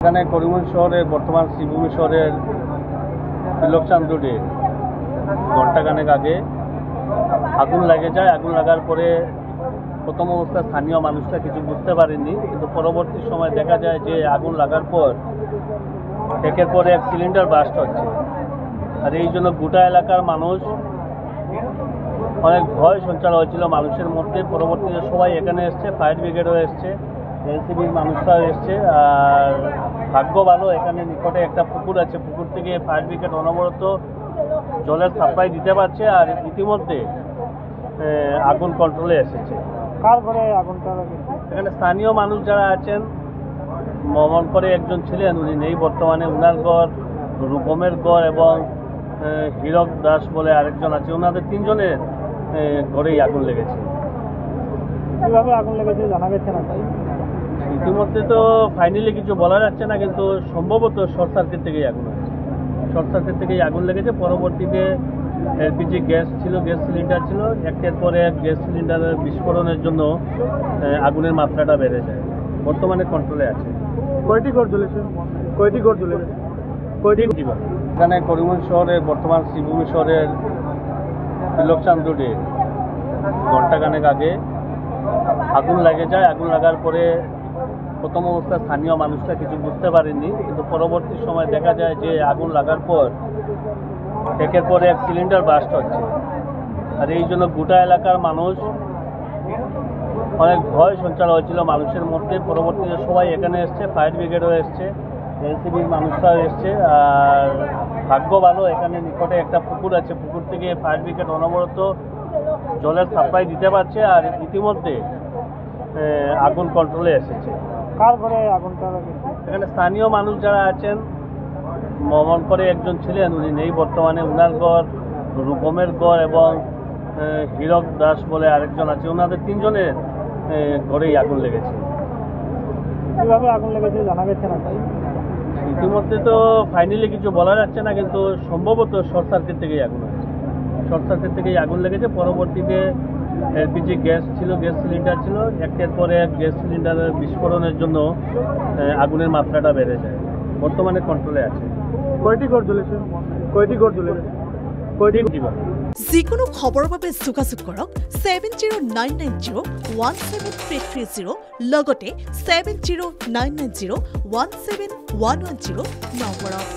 এখানে করিমগঞ্জ শহরের বর্তমান শ্রীভূমি শহরের তিলকচাঁদ রোডে ঘণ্টাখানেক আগে আগুন লেগে যায়। আগুন লাগার পরে প্রথম অবস্থায় স্থানীয় মানুষরা কিছু বুঝতে পারেননি, কিন্তু পরবর্তী সময় দেখা যায় যে আগুন লাগার পর একের পর এক সিলিন্ডার ব্লাস্ট হচ্ছে। আর এই জন্য গোটা এলাকার মানুষ অনেক ভয় সঞ্চার হয়েছিল মানুষের মধ্যে। পরবর্তীতে সবাই এখানে এসছে, ফায়ার ব্রিগেডও এসছে, এনসিবির মানুষরাও এসছে। আর ভাগ্য ভালো, এখানে নিকটে একটা পুকুর আছে, পুকুর থেকে ফায়ার ব্রিগেড অনবরত জলের সাপ্লাই দিতে পারছে। আর ইতিমধ্যে আগুন কন্ট্রোলে এসেছে। কার ঘরে আগুনটা লেগেছে? এখানে স্থানীয় মানুষ যারা আছেন, মমন করে একজন ছিলেন, উনি নেই বর্তমানে। উনার ঘর, রূপমের ঘর এবং হীরক দাস বলে আরেকজন আছে, ওনাদের তিনজনের ঘরেই আগুন লেগেছে। কিভাবে আগুন লেগেছে জানা গেছে না? ইতিমধ্যে তো ফাইনালি কিছু বলা যাচ্ছে না, কিন্তু সম্ভবত শর্ট সার্কিট থেকেই আগুন হয়েছে। শর্ট সার্কিট থেকেই আগুন লেগেছে। পরবর্তীতে এলপিজি গ্যাস ছিল, গ্যাস সিলিন্ডার ছিল, একের পরে এক গ্যাস সিলিন্ডারের বিস্ফোরণের জন্য আগুনের মাত্রাটা বেড়ে যায়। বর্তমানে কন্ট্রোলে আছে। কয়টি ঘর জ্বলেছে? কয়টি ঘর জ্বলেছে? এখানে করিমগঞ্জ শহরের বর্তমান শ্রীভূমি শহরের তিলকচাঁদ রোডে ঘণ্টাখানেক আগে আগুন লেগে যায়। আগুন লাগার পরে প্রথম অবস্থায় স্থানীয় মানুষরা কিছু বুঝতে পারেননি, কিন্তু পরবর্তী সময় দেখা যায় যে আগুন লাগার পর একের পর এক সিলিন্ডার ব্লাস্ট হচ্ছে। আর এই জন্য গোটা এলাকার মানুষ অনেক ভয় সঞ্চার হয়েছিল মানুষের মধ্যে। পরবর্তীতে সবাই এখানে এসছে, ফায়ার ব্রিগেডও এসছে, এনসিবির মানুষরাও এসছে। আর ভাগ্য ভালো, এখানে নিকটে একটা পুকুর আছে, পুকুর থেকে ফায়ার ব্রিগেড অনবরত জলের সাপ্লাই দিতে পারছে। আর ইতিমধ্যে আগুন কন্ট্রোলে এসেছে। কার ঘরে আগুনটা লেগেছে? এখানে স্থানীয় মানুষ যারা আছেন, মমন করে একজন ছিলেন, উনি নেই বর্তমানে। উনার ঘর, রূপমের ঘর এবং হীরক দাস বলে আরেকজন আছে, ওনাদের তিনজনের ঘরেই আগুন লেগেছে। কিভাবে আগুন লেগেছে জানা গেছে না? ইতিমধ্যে তো ফাইনালি কিছু বলা যাচ্ছে না, কিন্তু সম্ভবত শর্ট সার্কিট থেকেই আগুন হয়েছে। শর্ট সার্কিট থেকেই আগুন লেগেছে। পরবর্তীতে এলপিজি গ্যাস ছিল, গ্যাস সিলিন্ডার ছিল, একের পরে এক গ্যাস সিলিন্ডারের বিস্ফোরণের জন্য আগুনের মাত্রাটা বেড়ে যায়। বর্তমানে কন্ট্রোলে আছে। কয়টি ঘর জ্বলেছে? কয়টি ঘর জ্বলেছে? কয়টি ঘর? যিকোনো খবৰৰ বাবে যোগাযোগ কৰক 7099017330 লগতে 7099017110 নম্বৰত।